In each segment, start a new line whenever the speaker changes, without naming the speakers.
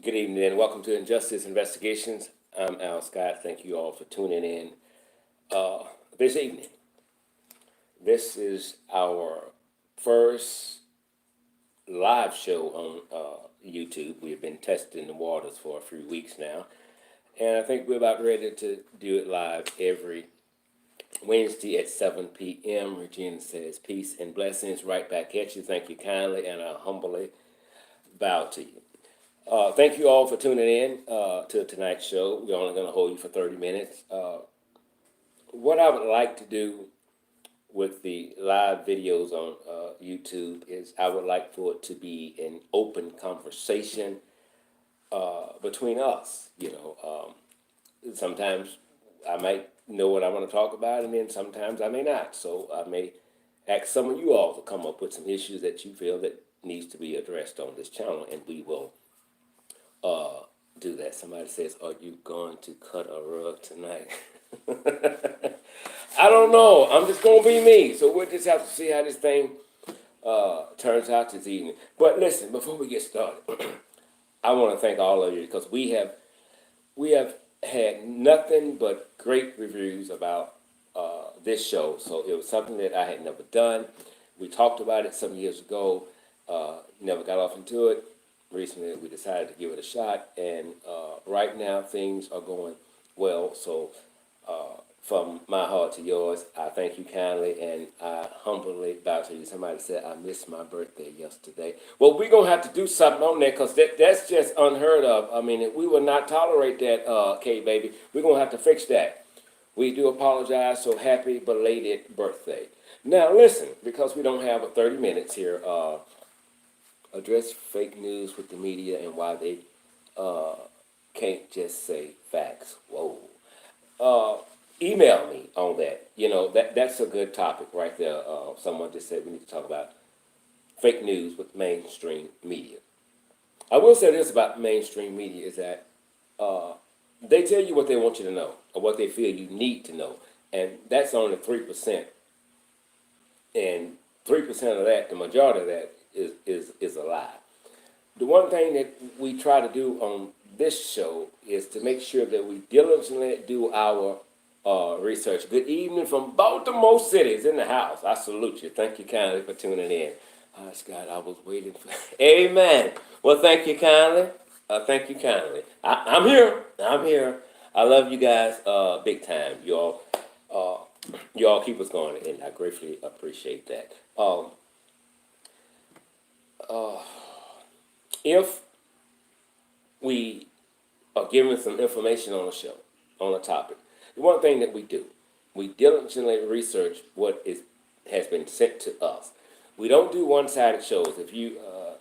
Good evening and welcome to Injustice Investigations. I'm Al Scott. Thank you all for tuning in this evening. This is our first live show on YouTube. We've been testing the waters for a few weeks now, and I think we're about ready to do it live every Wednesday at 7 p.m. Regina says peace and blessings right back at you. Thank you kindly, and I humbly bow to you. Thank you all for tuning in to tonight's show. We're only going to hold you for 30 minutes. What I would like to do with the live videos on YouTube is I would like for it to be an open conversation between us. Sometimes I might know what I want to talk about, and then sometimes I may not. So I may ask some of you all to come up with some issues that you feel that needs to be addressed on this channel, and we will do that. Somebody says, "Are you going to cut a rug tonight?" I don't know. I'm just gonna be me. So we'll just have to see how this thing turns out this evening. But listen, before we get started, I want to thank all of you because we have had nothing but great reviews about this show. So it was something that I had never done. We talked about it some years ago. Never got off into it. Recently, we decided to give it a shot, and right now things are going well. So, from my heart to yours, I thank you kindly, and I humbly bow to you. Somebody said I missed my birthday yesterday. Well, we're gonna have to do something on that because that's just unheard of. I mean, we will not tolerate that, Kate, baby. We're gonna have to fix that. We do apologize. So happy belated birthday. Now, listen, because we don't have 30 minutes here. Address fake news with the media and why they can't just say facts. Whoa. Email me on that. That's a good topic right there. Someone just said we need to talk about fake news with mainstream media. I will say this about mainstream media is that they tell you what they want you to know or what they feel you need to know. And that's only 3%. And 3% of that, the majority of that, is a lie. The one thing that we try to do on this show is to make sure that we diligently do our research. Good evening from Baltimore City is in the house. I salute you. Thank you kindly for tuning in. Scott, I was waiting for. Amen. Well, thank you kindly. Thank you kindly. I'm here. I'm here. I love you guys big time. Y'all keep us going, and I gratefully appreciate that. If we are given some information on a show, on a topic, the one thing that we do, we diligently research what has been sent to us. We don't do one-sided shows. If you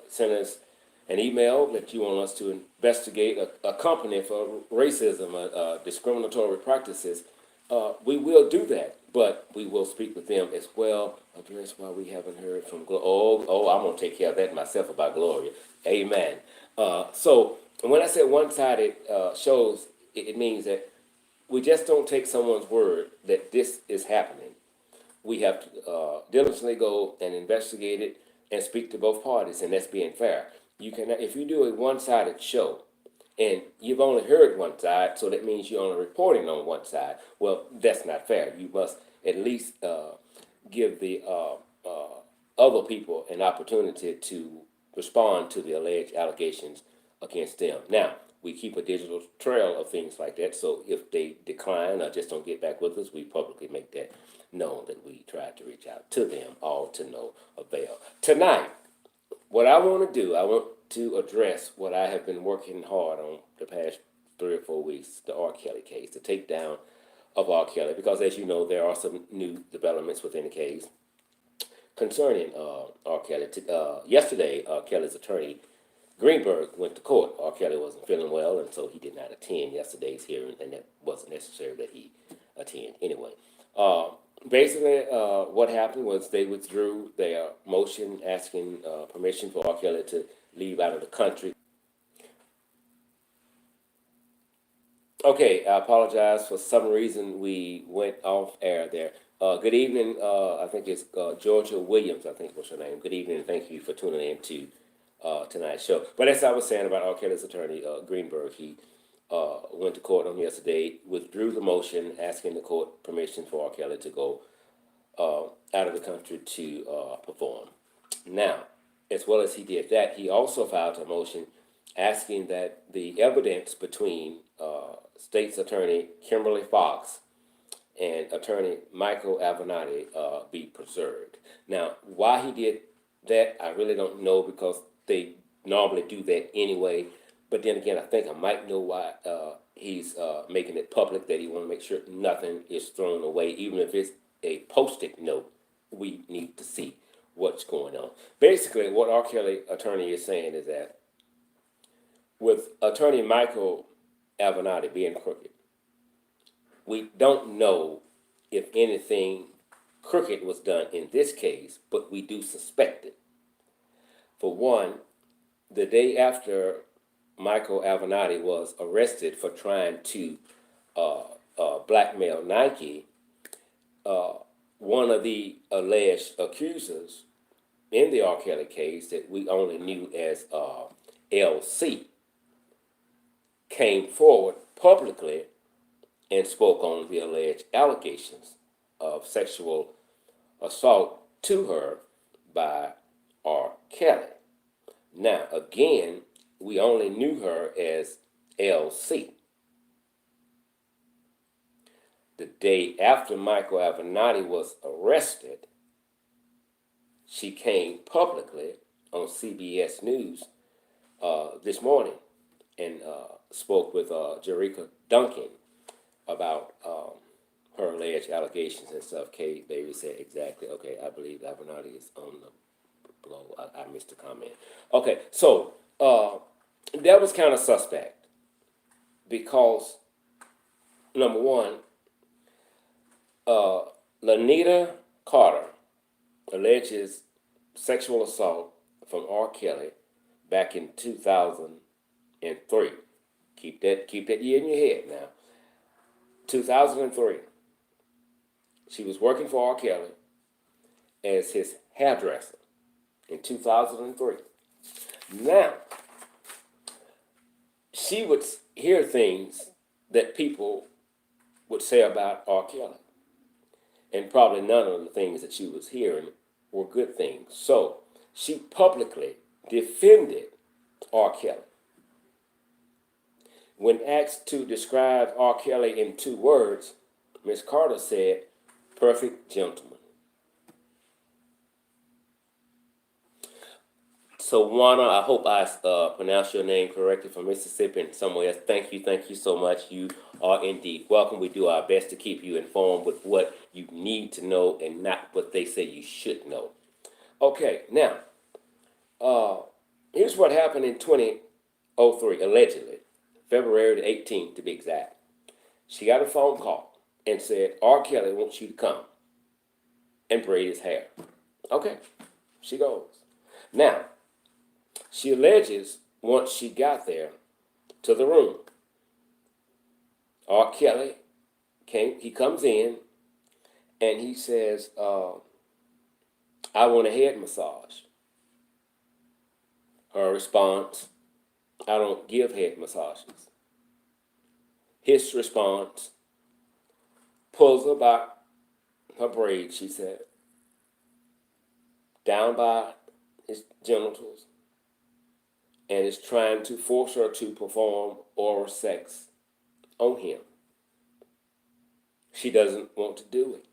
send us an email that you want us to investigate a company for racism, discriminatory practices, we will do that, but we will speak with them as well. Address why we haven't heard from Gloria. Oh, I'm gonna take care of that myself about Gloria. Amen. So when I say one-sided shows, it means that we just don't take someone's word that this is happening. We have to diligently go and investigate it and speak to both parties, and that's being fair. You can, if you do a one-sided show, and you've only heard one side, so that means you're only reporting on one side. Well, that's not fair. You must at least give the other people an opportunity to respond to the alleged allegations against them. Now, we keep a digital trail of things like that, so if they decline or just don't get back with us, we publicly make that known that we tried to reach out to them, all to no avail. Tonight, what I want to do, I want to address what I have been working hard on the past 3 or 4 weeks, the R.Kelly case, the takedown of R.Kelly, because as you know, there are some new developments within the case concerning R.Kelly. Yesterday, Kelly's attorney, Greenberg, went to court. R.Kelly wasn't feeling well, and so he did not attend yesterday's hearing, and it wasn't necessary that he attend anyway. Basically, what happened was they withdrew their motion asking permission for R. Kelly to leave out of the country. Okay, I apologize. For some reason, we went off air there. Good evening. I think it's Georgia Williams, I think was her name. Good evening, and thank you for tuning in to tonight's show. But as I was saying about R. Kelly's attorney, Greenberg, he went to court on yesterday, withdrew the motion asking the court permission for R. Kelly to go out of the country to perform. Now, as well as he did that, he also filed a motion asking that the evidence between state's attorney Kimberly Fox and attorney Michael Avenatti be preserved. Now, why he did that, I really don't know, because they normally do that anyway. But then again, I think I might know why he's making it public, that he want to make sure nothing is thrown away, even if it's a post-it note. We need to see what's going on. Basically, what R. Kelly attorney is saying is that with attorney Michael Avenatti being crooked, we don't know if anything crooked was done in this case, but we do suspect it. For one, the day after Michael Avenatti was arrested for trying to blackmail Nike, one of the alleged accusers in the R. Kelly case that we only knew as LC came forward publicly and spoke on the alleged allegations of sexual assault to her by R. Kelly. Now, again, we only knew her as LC. The day after Michael Avenatti was arrested, she came publicly on CBS News this morning and spoke with Jerrica Duncan about her alleged allegations and stuff. Kate Baby said exactly, okay, I believe Avenatti is on the blow. I missed the comment. Okay, so that was kind of suspect because, number one, LANITA CARTER alleges sexual assault from R. Kelly back in 2003. Keep that year in your head now. 2003. She was working for R. Kelly as his hairdresser in 2003. Now, she would hear things that people would say about R. Kelly. And probably none of the things that she was hearing were good things. So she publicly defended R. Kelly. When asked to describe R. Kelly in 2 words, Ms. Carter said, perfect gentleman. So Juana, I hope I pronounced your name correctly, from Mississippi and somewhere else. Thank you so much. You are indeed welcome. We do our best to keep you informed with what you need to know and not what they say you should know. Okay, now, here's what happened in 2003, allegedly, February the 18th to be exact. She got a phone call and said, R. Kelly wants you to come and braid his hair. Okay, she goes. Now, she alleges once she got there to the room, R. Kelly he comes in and he says, I want a head massage. Her response, I don't give head massages. His response, pulls her by her braids, she said, down by his genitals, and is trying to force her to perform oral sex on him. She doesn't want to do it.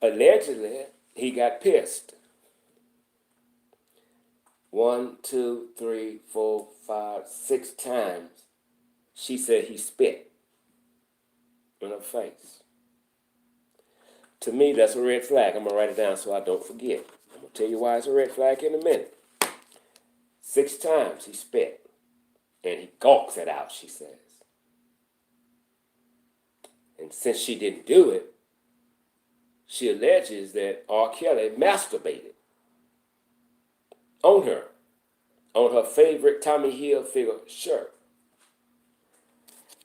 Allegedly, he got pissed. 1, 2, 3, 4, 5, 6 times. She said he spit in her face. To me, that's a red flag. I'm going to write it down so I don't forget. I'm going to tell you why it's a red flag in a minute. 6 times he spit, and he gulps it out, she says. And since she didn't do it, she alleges that R. Kelly masturbated on her favorite Tommy Hilfiger shirt.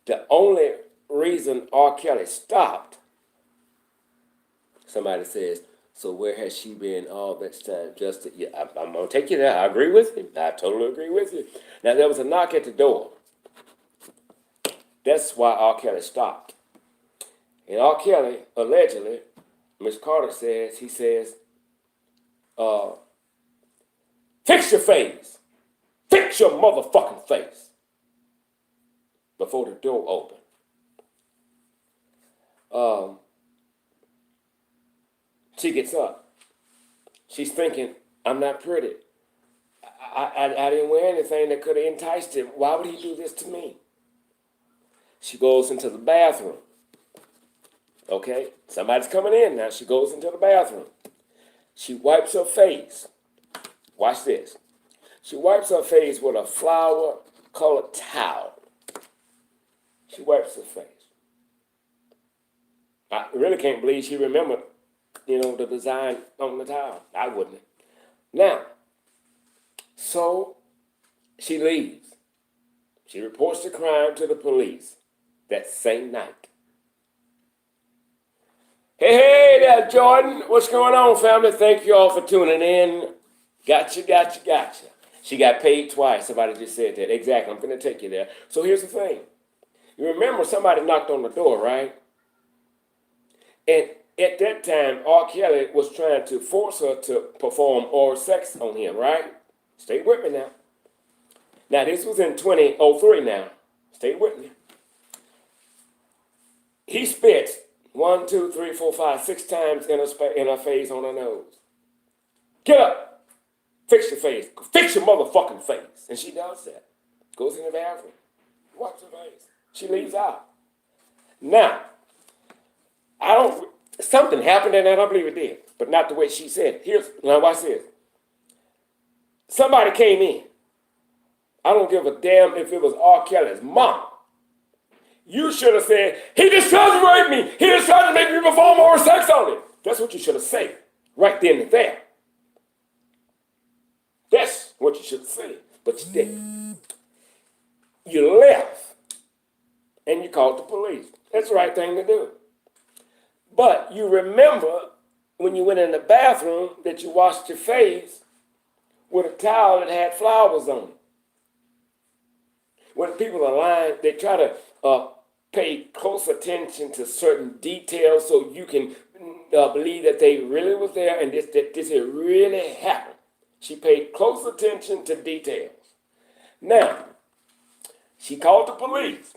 The only reason R. Kelly stopped, somebody says, So where has she been all this time? Just yeah, I'm gonna take you there. I agree with you. I totally agree with you. Now there was a knock at the door. That's why R. Kelly stopped. And R. Kelly allegedly, Miss Carter says, he says, uh, fix your face, fix your motherfucking face before the door opened. She gets up. She's thinking, I'm not pretty. I didn't wear anything that could have enticed him. Why would he do this to me? She goes into the bathroom. Okay, somebody's coming in now. She goes into the bathroom. She wipes her face. Watch this. She wipes her face with a flower-colored towel. She wipes her face. I really can't believe she remembered, the design on the towel. I wouldn't. Now, so she leaves. She reports the crime to the police that same night. Hey there, Jordan. What's going on, family? Thank you all for tuning in. Gotcha. She got paid twice. Somebody just said that. Exactly. I'm going to take you there. So here's the thing. You remember somebody knocked on the door, right? And at that time, R. Kelly was trying to force her to perform oral sex on him, right? Stay with me now. Now, this was in 2003 now. Stay with me. He spits 1, 2, 3, 4, 5, 6 times in her face, on her nose. Get up. Fix your face. Fix your motherfucking face. And she does that. Goes in the bathroom. Wipes her face. She leaves out. Now, something happened and I don't believe it did, but not the way she said. Now watch this. Somebody came in. I don't give a damn if it was R. Kelly's mom. You should have said, he just tried to rape me. He just tried to make me perform oral sex on him. That's what you should have said right then and there. That's what you should have said, but you didn't. You left and you called the police. That's the right thing to do. But you remember when you went in the bathroom that you washed your face with a towel that had flowers on it. When people are lying, they try to pay close attention to certain details so you can believe that they really was there and that this had really happened. She paid close attention to details. Now, she called the police.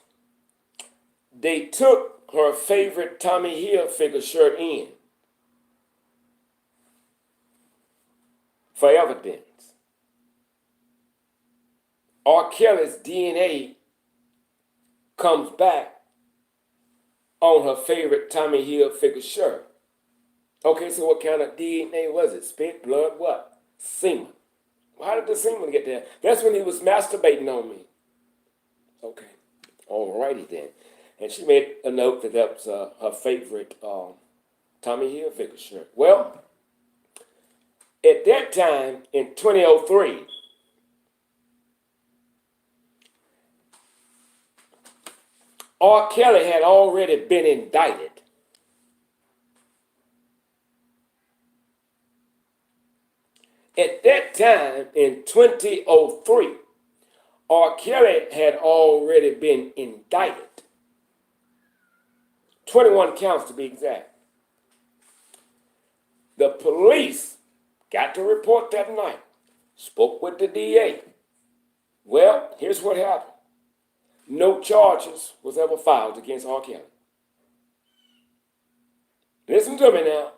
They took her favorite Tommy Hilfiger shirt in for evidence. R. Kelly's DNA comes back on her favorite Tommy Hilfiger shirt. Okay, so what kind of DNA was it? Spit, blood, what? Semen. How did the semen get there? That's when he was masturbating on me. Okay, alrighty then. And she made a note that that was her favorite Tommy Hilfiger shirt. Well, at that time in 2003, R. Kelly had already been indicted. At that time in 2003, R. Kelly had already been indicted. 21 counts to be exact. The police got the report that night, spoke with the DA. Well, here's what happened. No charges was ever filed against R. Kelly. Listen to me now.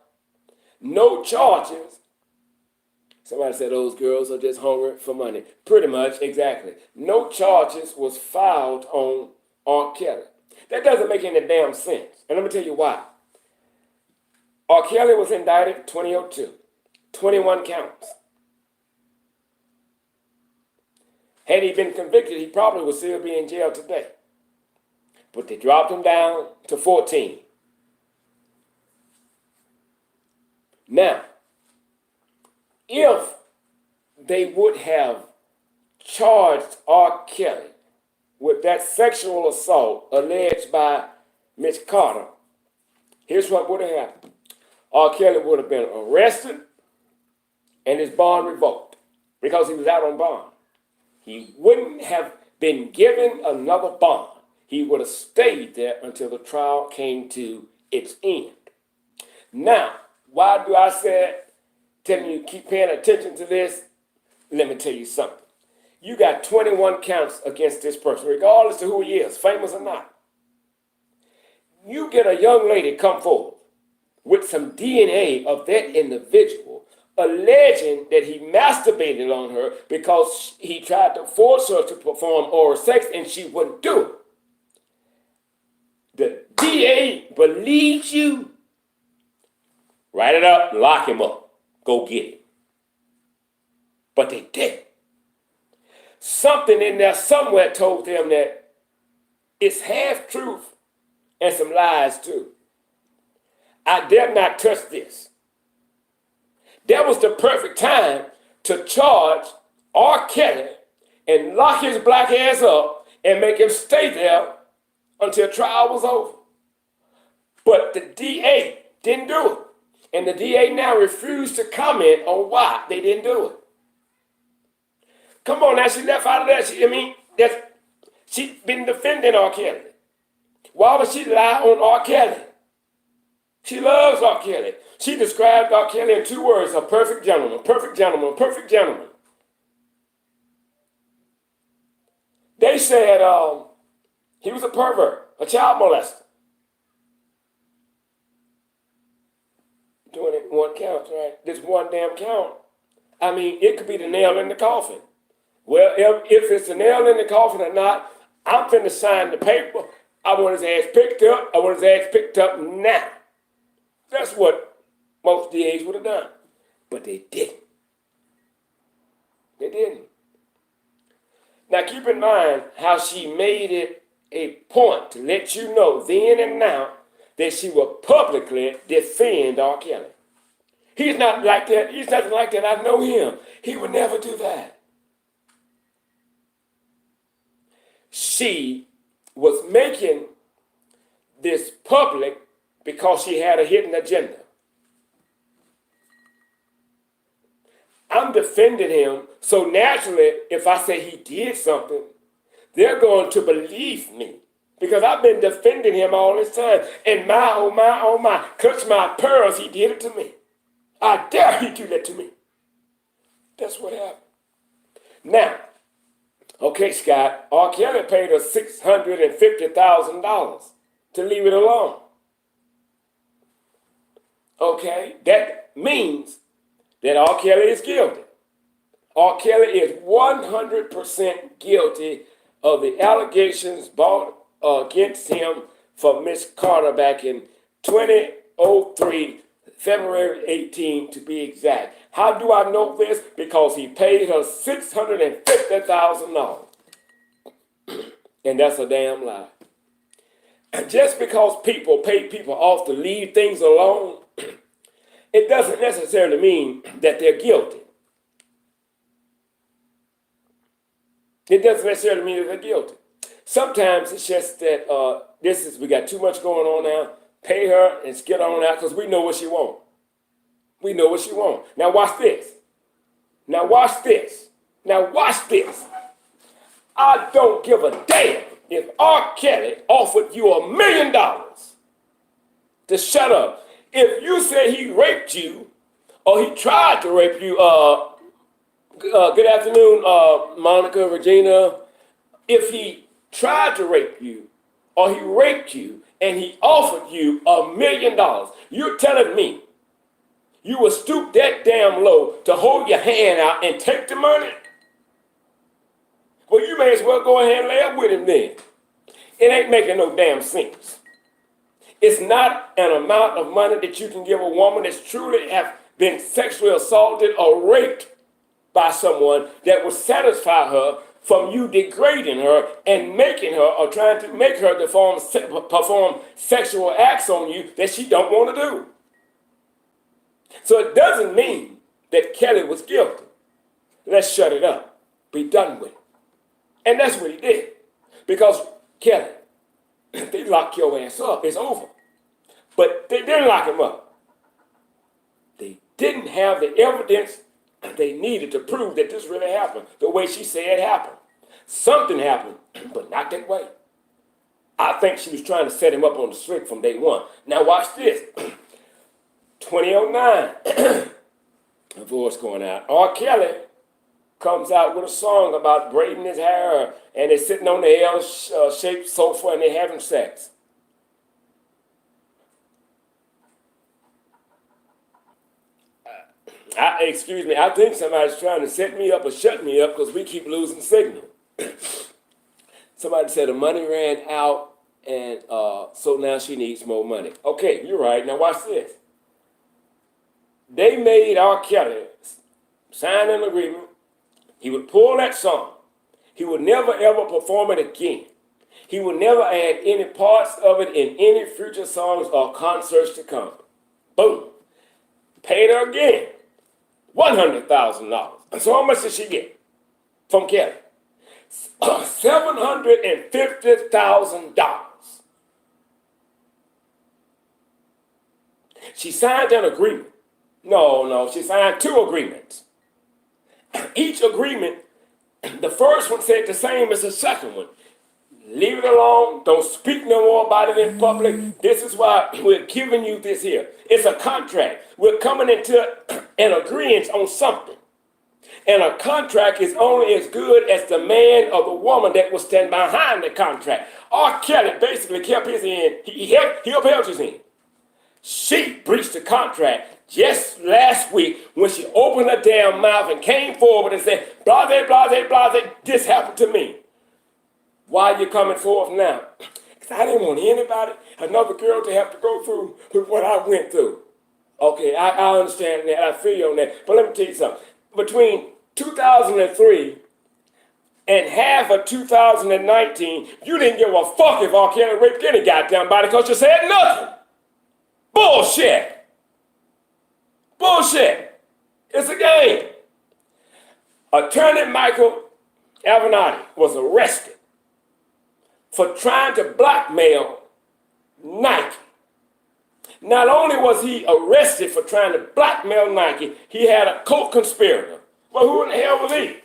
No charges. Somebody said those girls are just hungry for money. Pretty much, exactly. No charges was filed on R. Kelly. That doesn't make any damn sense. And let me tell you why. R. Kelly was indicted in 2002. 21 counts. Had he been convicted, he probably would still be in jail today. But they dropped him down to 14. Now, if they would have charged R. Kelly with that sexual assault alleged by Miss Carter, here's what would have happened. R. Kelly would have been arrested and his bond revoked because he was out on bond. He wouldn't have been given another bond. He would have stayed there until the trial came to its end. Now, why do I say, telling you keep paying attention to this? Let me tell you something. You got 21 counts against this person, regardless of who he is, famous or not. You get a young lady come forward with some DNA of that individual, alleging that he masturbated on her because he tried to force her to perform oral sex and she wouldn't do it. The DA believes you. Write it up, lock him up, go get him. But they didn't. Something in there somewhere told them that it's half truth and some lies too. I dare not touch this. That was the perfect time to charge R. Kelly and lock his black ass up and make him stay there until trial was over. But the DA didn't do it. And the DA now refused to comment on why they didn't do it. Come on now, she left out of that. She's been defending R. Kelly. Why would she lie on R. Kelly? She loves R. Kelly. She described R. Kelly in 2 words: a perfect gentleman, perfect gentleman, perfect gentleman. They said he was a pervert, a child molester. 21 counts, right? This one damn count. I mean, it could be the nail in the coffin. Well, if it's the nail in the coffin or not, I'm finna sign the paper. I want his ass picked up. I want his ass picked up now. That's what most DAs would have done. But they didn't. They didn't. Now keep in mind how she made it a point to let you know then and now that she would publicly defend R. Kelly. He's not like that. He's nothing like that. I know him. He would never do that. She was making this public because she had a hidden agenda. I'm defending him, so naturally, if I say he did something, they're going to believe me because I've been defending him all this time. And my, oh my, oh my, clutch my pearls, he did it to me. I dare he do that to me. That's what happened. Now, okay, Scott, R. Kelly paid her $650,000 to leave it alone. Okay, that means that R. Kelly is guilty. R. Kelly is 100% guilty of the allegations brought against him for Miss Carter back in 2003, February 18 to be exact. How do I know this? Because he paid her $650,000. And that's a damn lie. And just because people pay people off to leave things alone, it doesn't necessarily mean that they're guilty. It doesn't necessarily mean that they're guilty. Sometimes it's just that we got too much going on now. Pay her and get on out because we know what she wants. We know what she wants. Now watch this. Now watch this. Now watch this. I don't give a damn if R. Kelly offered you $1 million to shut up. If you say he raped you or he tried to rape you, good afternoon, Monica, Regina. If he tried to rape you or he raped you and he offered you $1 million, you're telling me you would stoop that damn low to hold your hand out and take the money? Well, you may as well go ahead and lay up with him then. It ain't making no damn sense. It's not an amount of money that you can give a woman that's truly have been sexually assaulted or raped by someone that will satisfy her from you degrading her and making her or trying to make her perform sexual acts on you that she don't want to do. So it doesn't mean that Kelly was guilty. Let's shut it up. Be done with it. And that's what he did. Because Kelly, they lock your ass up. It's over. But they didn't lock him up. didn't have the evidence they needed to prove that this really happened the way she said it happened. Something happened, but not that way. I think she was trying to set him up on the street from day one. Now watch this. 2009, divorce going out. R.Kelly comes out with a song about braiding his hair, and they're sitting on the L-shaped sofa and they're having sex. Excuse me, I think somebody's trying to set me up or shut me up because we keep losing signal. Somebody said the money ran out, and so now she needs more money. Okay, you're right. Now watch this. They made R. Kelly sign an agreement. He would pull that song. He would never ever perform it again. He would never add any parts of it in any future songs or concerts to come. Boom. Paid her again. $100,000. So how much did she get from Kelly? $750,000. She signed an agreement. No, she signed two agreements. Each agreement, the first one said the same as the second one. Leave it alone. Don't speak no more about it in public. This is why we're giving you this here. It's a contract. We're coming into an agreement on something. And a contract is only as good as the man or the woman that will stand behind the contract. R. Kelly basically kept his end. He upheld his end. She breached the contract just last week when she opened her damn mouth and came forward and said, blase, blase, blase, this happened to me. Why are you coming forth now? Because I didn't want anybody, another girl, to have to go through with what I went through. Okay, I understand that. I feel you on that. But let me tell you something. Between 2003 and half of 2019, you didn't give a fuck if R. Kelly raped any goddamn body because you said nothing. Bullshit. Bullshit. It's a game. Attorney Michael Avenatti was arrested for trying to blackmail Nike. Not only was he arrested for trying to blackmail Nike, he had a co-conspirator. Well, who in the hell was he?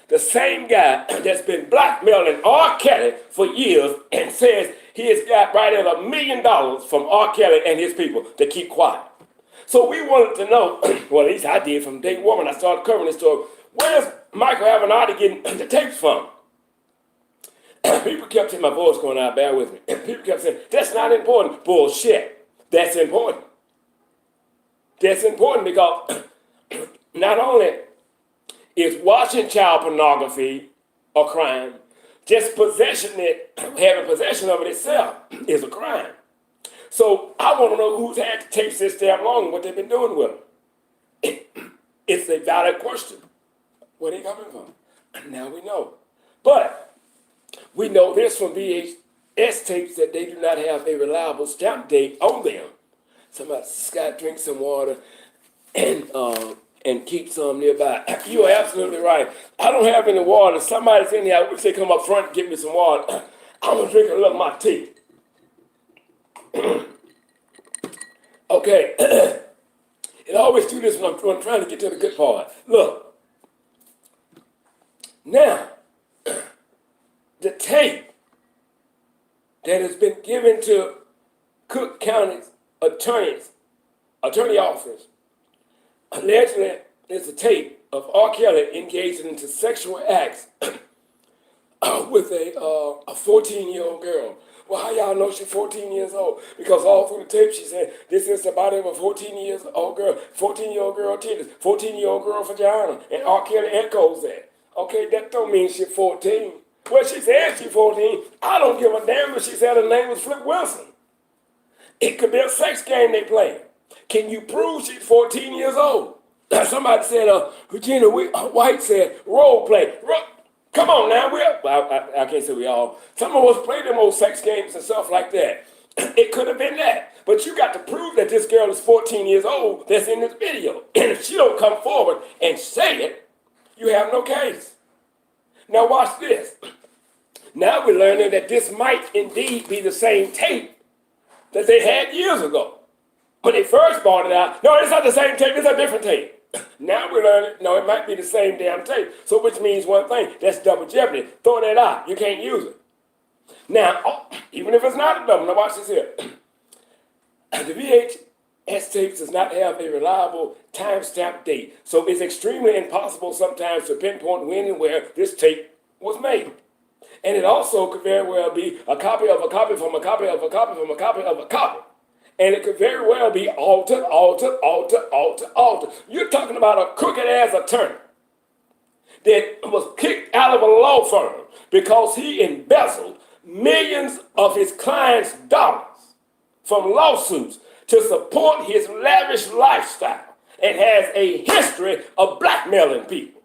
The same guy that's been blackmailing R. Kelly for years and says he has got right at $1 million from R. Kelly and his people to keep quiet. So we wanted to know, well, at least I did from day one when I started covering this story, where's Michael Avenatti getting the tapes from? People kept saying, my voice going out, bear with me. People kept saying, that's not important. Bullshit. That's important. That's important because not only is watching child pornography a crime, just possession it, having possession of it itself is a crime. So I want to know who's had the tapes this damn long and what they've been doing with them. It's a valid question. Where they coming from? Now we know. But we know this from VHS tapes that they do not have a reliable stamp date on them. Somebody, Scott, drink some water and keep some nearby. You are absolutely right. I don't have any water. Somebody's in here. I wish they come up front and give me some water. I'm going to drink a little of my tea. Okay. It always do this when I'm trying to get to the good part. Look. Now, the tape that has been given to Cook County's attorney office, allegedly is a tape of R. Kelly engaging into sexual acts with a 14-year-old girl. Well, how y'all know she's 14 years old? Because all through the tape she said, this is the body of a 14-year-old girl, 14-year-old girl titties, 14-year-old girl vagina, and R. Kelly echoes that. Okay, that don't mean she's 14. Well, she said she's 14. I don't give a damn if she said her name was Flip Wilson. It could be a sex game they play. Can you prove she's 14 years old? Somebody said, Regina White said, role play. Come on now, I can't say we all. Some of us play them old sex games and stuff like that. It could have been that. But you got to prove that this girl is 14 years old that's in this video. And if she don't come forward and say it, you have no case. Now watch this. Now we're learning that this might indeed be the same tape that they had years ago. When they first bought it out, no, it's not the same tape, it's a different tape. Now we're learning, no, it might be the same damn tape. So which means one thing, that's double jeopardy. Throw that out, you can't use it. Now, even if it's not a double, now watch this here. The VHS tapes does not have a reliable timestamp date, so it's extremely impossible sometimes to pinpoint when and where this tape was made. And it also could very well be a copy of a copy from a copy of a copy from a copy of a copy. And it could very well be altered. You're talking about a crooked ass attorney that was kicked out of a law firm because he embezzled millions of his clients' dollars from lawsuits to support his lavish lifestyle and has a history of blackmailing people.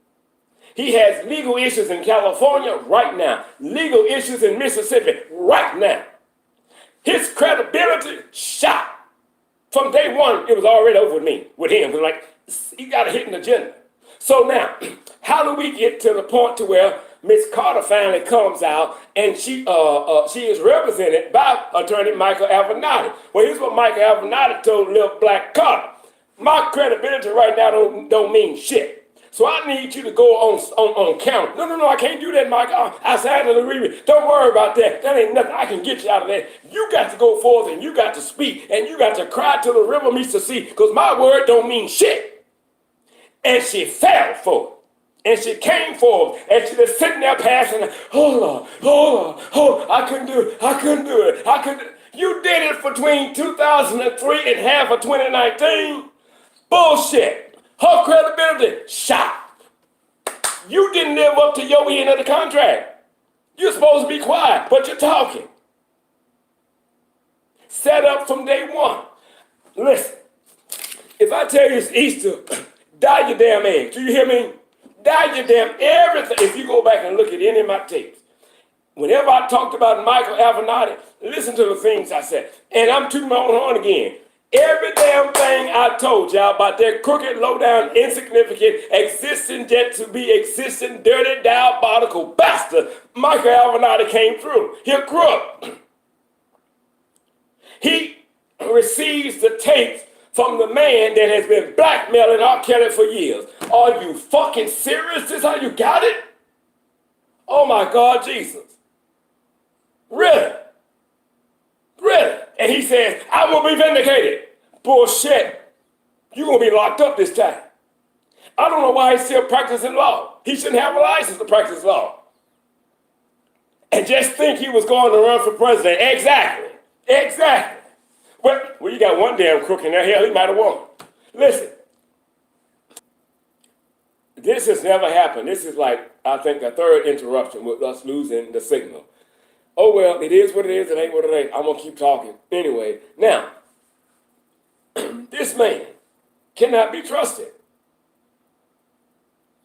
He has legal issues in California right now, legal issues in Mississippi right now. His credibility shot. From day one, it was already over with me, with him. It was like, he got a hidden agenda. So now, how do we get to the point to where Miss Carter finally comes out and she is represented by attorney Michael Avenatti? Well, here's what Michael Avenatti told Lil Black Carter. My credibility right now don't mean shit. So I need you to go on camera. No, I can't do that, Mike. I signed an agreement. Don't worry about that. That ain't nothing. I can get you out of that. You got to go forth and you got to speak and you got to cry till the river meets the sea because my word don't mean shit. And she fell for it. And she came forward and she was sitting there passing, hold on, I couldn't do it. You did it between 2003 and half of 2019. Bullshit. Her credibility shot. You didn't live up to your end of the contract. You're supposed to be quiet, but you're talking. Set up from day one. Listen, if I tell you it's Easter, dye your damn eggs. Do you hear me? Dye your damn everything. If you go back and look at any of my tapes, whenever I talked about Michael Avenatti, listen to the things I said. And I'm tooting my own horn again. Every damn thing I told y'all about that crooked, low-down, insignificant, existing yet to be existing, dirty, diabolical bastard, Michael Avenatti came through. He a crook. He receives the tapes from the man that has been blackmailing R.Kelly for years. Are you fucking serious? This how you got it? Oh my God, Jesus. Really? Really? And he says, I will be vindicated. Bullshit. You're going to be locked up this time. I don't know why he's still practicing law. He shouldn't have a license to practice law. And just think he was going to run for president. Exactly. Well, you got one damn crook in there. Hell, he might have won. Listen. This has never happened. This is like, I think, a third interruption with us losing the signal. Oh, well, it is what it is. It ain't what it ain't. I'm going to keep talking. Anyway, now, this man cannot be trusted.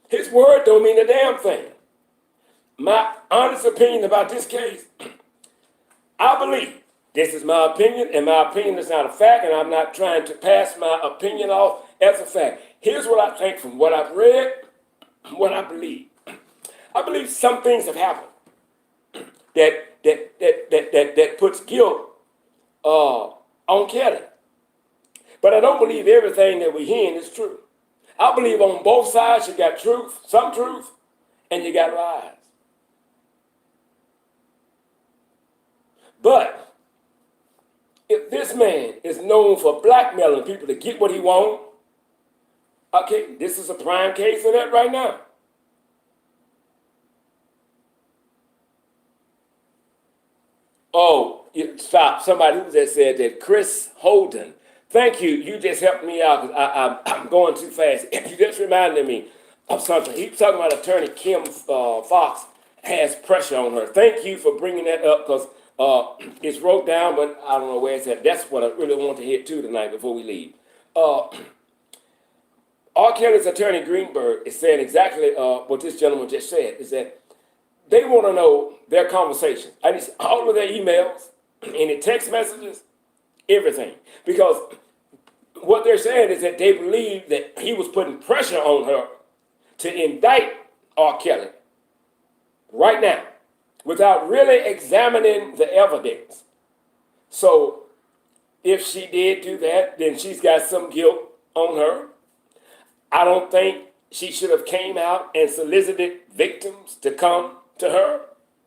His word don't mean a damn thing. My honest opinion about this case, I believe, this is my opinion, and my opinion is not a fact, and I'm not trying to pass my opinion off as a fact. Here's what I think from what I've read, what I believe. I believe some things have happened that puts guilt on Kelly. But I don't believe everything that we're hearing is true. I believe on both sides you got some truth, and you got lies. But if this man is known for blackmailing people to get what he wants, okay, this is a prime case of that right now. Oh, stop. Somebody who just said that Chris Holden. Thank you. You just helped me out because I'm going too fast. You just reminded me of something. He was talking about attorney Kim Fox has pressure on her. Thank you for bringing that up because it's wrote down, but I don't know where it's at. That's what I really want to hit too tonight before we leave. R. Kelly's attorney Greenberg is saying exactly what this gentleman just said, is that they want to know their conversations. I need all of their emails, any text messages, everything. Because what they're saying is that they believe that he was putting pressure on her to indict R. Kelly right now without really examining the evidence. So if she did do that, then she's got some guilt on her. I don't think she should have came out and solicited victims to come to her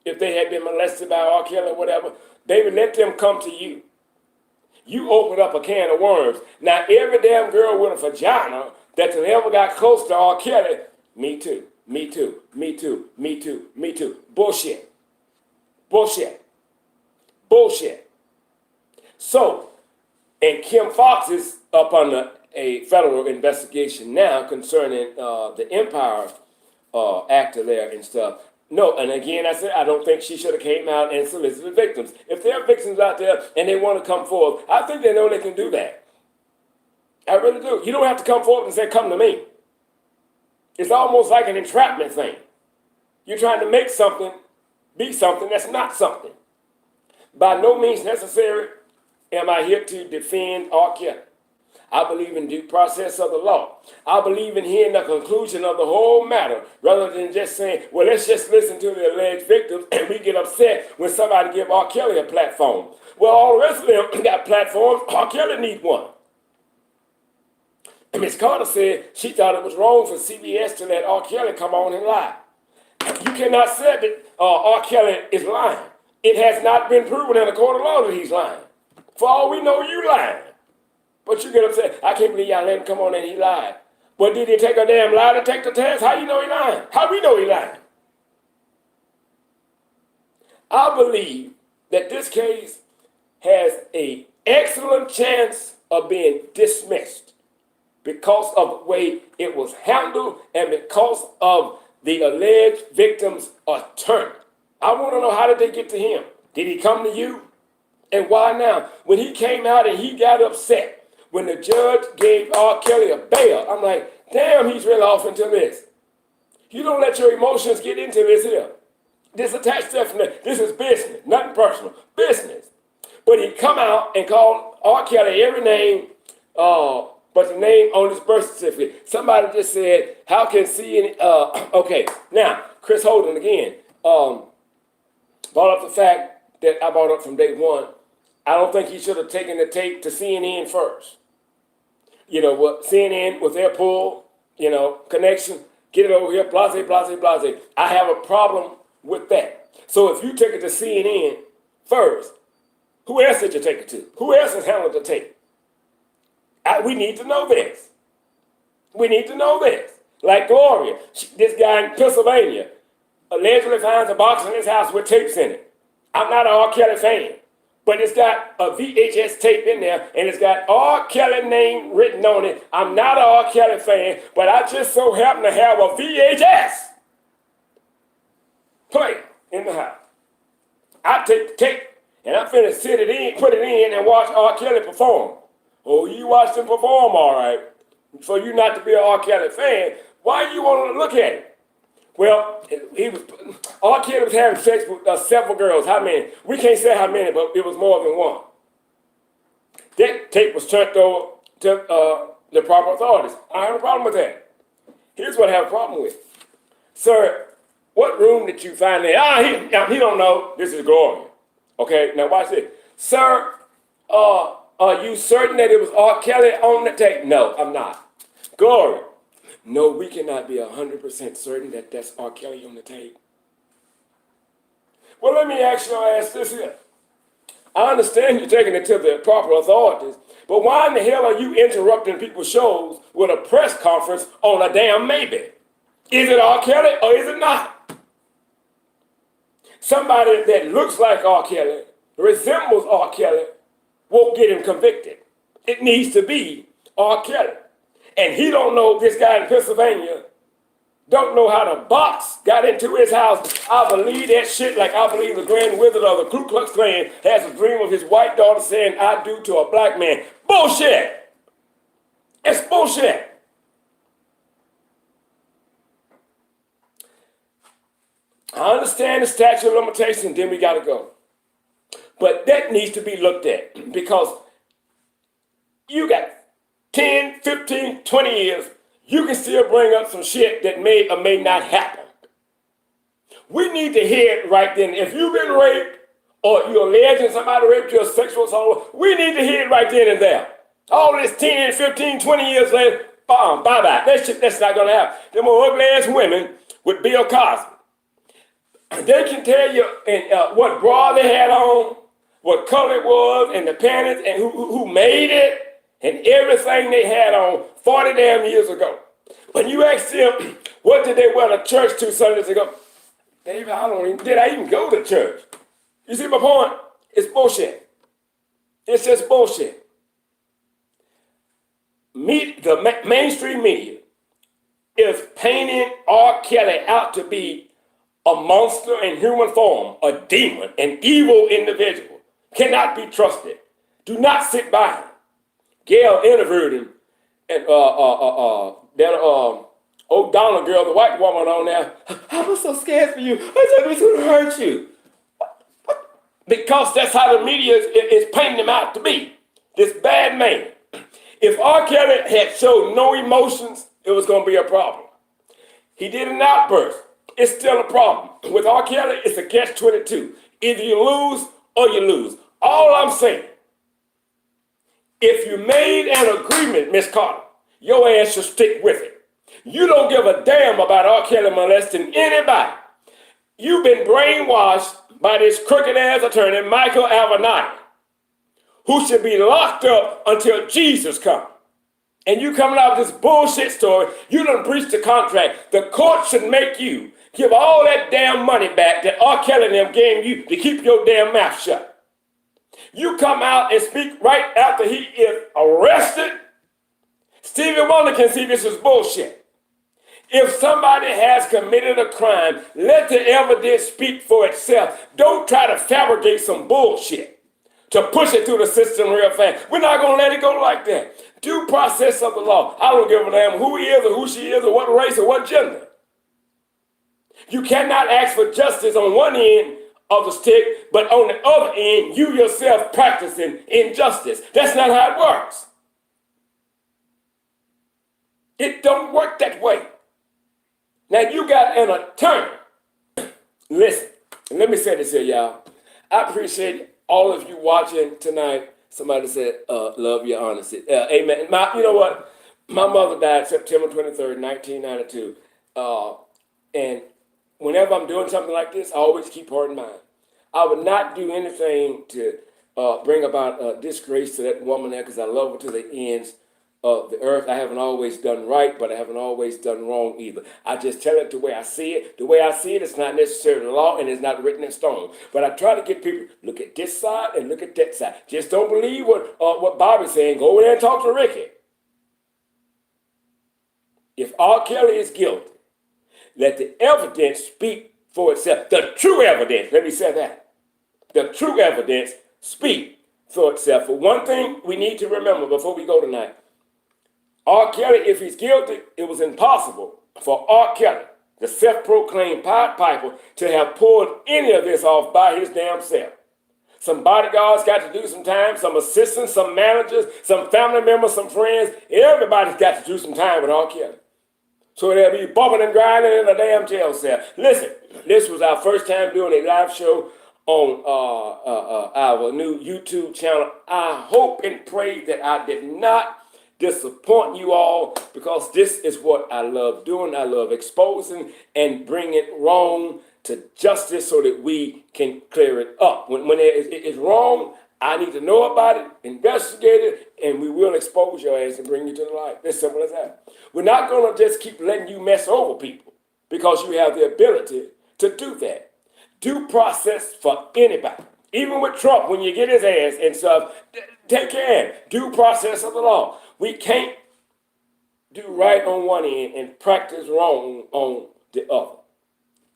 if they had been molested by R. Kelly or whatever. Baby, let them come to you. You open up a can of worms. Now, every damn girl with a vagina that ever got close to R. Kelly, me too, me too, me too, me too, me too. Bullshit. Bullshit. Bullshit. So, and Kim Fox is up under a federal investigation now concerning the Empire actor there and stuff. No, and again, I said, I don't think she should have came out and solicited victims. If there are victims out there and they want to come forward, I think they know they can do that. I really do. You don't have to come forward and say, come to me. It's almost like an entrapment thing. You're trying to make something be something that's not something. By no means necessary am I here to defend R. Kelly. I believe in due process of the law. I believe in hearing the conclusion of the whole matter rather than just saying, well, let's just listen to the alleged victims and we get upset when somebody give R. Kelly a platform. Well, all the rest of them got platforms. R. Kelly needs one. And Ms. Carter said she thought it was wrong for CBS to let R. Kelly come on and lie. You cannot say that R. Kelly is lying. It has not been proven in a court of law that he's lying. For all we know, you lying. But you get upset. I can't believe y'all let him come on and he lied. But did he take a damn lie to take the test? How you know he lying? How we know he lying? I believe that this case has an excellent chance of being dismissed because of the way it was handled and because of the alleged victim's attorney. I want to know, how did they get to him? Did he come to you? And why now? When he came out and he got upset, when the judge gave R. Kelly a bail, I'm like, damn, he's really off into this. You don't let your emotions get into this here. This attached definitely, this is business, nothing personal, business. But he come out and called R. Kelly every name, but the name on his birth certificate. Somebody just said, how can CNN, okay, now, Chris Holden again, brought up the fact that I brought up from day one. I don't think he should have taken the tape to CNN first. You know, what CNN with their pull, connection, get it over here, blase, blase, blase. I have a problem with that. So if you take it to CNN first, who else did you take it to? Who else has handled the tape? We need to know this. We need to know this. Like Gloria, this guy in Pennsylvania allegedly finds a box in his house with tapes in it. I'm not an R. Kelly fan, but it's got a VHS tape in there, and it's got R. Kelly name written on it. I'm not an R. Kelly fan, but I just so happen to have a VHS player in the house. I take the tape, and I'm finna sit it in, put it in, and watch R. Kelly perform. Oh, you watched him perform, all right. For you not to be an R. Kelly fan, why you want to look at it? Well, R. Kelly was having sex with several girls. How many? We can't say how many, but it was more than one. That tape was turned over to the proper authorities. I have a problem with that. Here's what I have a problem with. Sir, what room did you find there? He don't know. This is Gloria. Okay, now watch this. Sir, are you certain that it was R. Kelly on the tape? No, I'm not. Gloria. No, we cannot be 100% certain that that's R. Kelly on the tape. Well, let me ask this here. I understand you're taking it to the proper authorities, but why in the hell are you interrupting people's shows with a press conference on a damn maybe? Is it R. Kelly or is it not? Somebody that looks like R. Kelly, resembles R. Kelly, won't get him convicted. It needs to be R. Kelly. And he don't know, this guy in Pennsylvania don't know how the box got into his house. I believe that shit like I believe the Grand Wizard of the Ku Klux Klan has a dream of his white daughter saying, I do to a black man. Bullshit. It's bullshit. I understand the statute of limitations, then we got to go. But that needs to be looked at because you got 10, 15, 20 years, you can still bring up some shit that may or may not happen. We need to hear it right then. If you've been raped or you're alleging somebody raped you or sexual assault, we need to hear it right then and there. All this 10, 15, 20 years later, bye-bye. That's not going to happen. Them old ugly-ass women with Bill Cosby. They can tell you what bra they had on, what color it was, and the panties, and who made it, and everything they had on 40 damn years ago. When you ask them, what did they wear to church 2 Sundays ago? Did I even go to church? You see my point? It's bullshit. It's just bullshit. The mainstream media is painting R.Kelly out to be a monster in human form, a demon, an evil individual. Cannot be trusted. Do not sit by him. Gail interviewed him, and that O'Donnell girl, the white woman on there, I was so scared for you. I thought it was going to hurt you. Because that's how the media is painting him out to be. This bad man. If R. Kelly had showed no emotions, it was going to be a problem. He did an outburst. It's still a problem. With R. Kelly, it's a catch-22. Either you lose or you lose. All I'm saying, if you made an agreement, Miss Carter, your ass should stick with it. You don't give a damn about R. Kelly molesting anybody. You've been brainwashed by this crooked-ass attorney, Michael Avenatti, who should be locked up until Jesus comes. And you coming out with this bullshit story, you done breached the contract. The court should make you give all that damn money back that R. Kelly and them gave you to keep your damn mouth shut. You come out and speak right after he is arrested. Stevie Wonder can see this is bullshit. If somebody has committed a crime, let the evidence speak for itself. Don't try to fabricate some bullshit to push it through the system real fast. We're not going to let it go like that. Due process of the law. I don't give a damn who he is or who she is or what race or what gender. You cannot ask for justice on one end of the stick, but on the other end, you yourself practicing injustice. That's not how it works. It don't work that way. Now, you got an attorney. Listen, let me say this here, y'all. I appreciate all of you watching tonight. Somebody said, love your honesty. Amen. You know what? My mother died September 23rd, 1992. And whenever I'm doing something like this, I always keep her in mind. I would not do anything to bring about disgrace to that woman there because I love her to the ends of the earth. I haven't always done right, but I haven't always done wrong either. I just tell it the way I see it. The way I see it, it's not necessarily law and it's not written in stone. But I try to get people, look at this side and look at that side. Just don't believe what Bobby's saying. Go over there and talk to Ricky. If R. Kelly is guilty, let the evidence speak for itself. The true evidence, let me say that. The true evidence speak for itself. For one thing we need to remember before we go tonight, R. Kelly, if he's guilty, it was impossible for R. Kelly, the self-proclaimed Pied Piper, to have pulled any of this off by his damn self. Some bodyguards got to do some time, some assistants, some managers, some family members, some friends. Everybody's got to do some time with R. Kelly. So they'll be bumping and grinding in a damn jail cell. Listen, this was our first time doing a live show on our new YouTube channel. I hope and pray that I did not disappoint you all, because this is what I love doing. I love exposing and bringing wrong to justice so that we can clear it up. When it's wrong, I need to know about it, investigate it, and we will expose your ass and bring you to the light. It's simple as that. We're not going to just keep letting you mess over people because you have the ability to do that. Due process for anybody. Even with Trump, when you get his ass and stuff, take care. Due process of the law. We can't do right on one end and practice wrong on the other.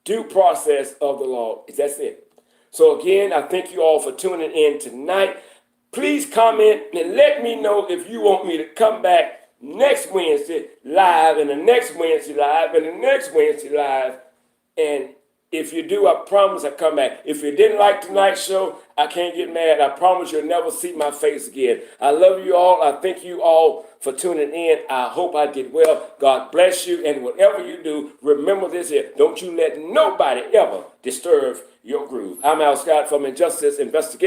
Due process of the law. That's it. So again, I thank you all for tuning in tonight. Please comment and let me know if you want me to come back next Wednesday live, and the next Wednesday live, and the next Wednesday live. And if you do, I promise I'll come back. If you didn't like tonight's show, I can't get mad. I promise you'll never see my face again. I love you all. I thank you all for tuning in. I hope I did well. God bless you. And whatever you do, remember this here. Don't you let nobody ever disturb your groove. I'm Al Scott from Injustice Investigation.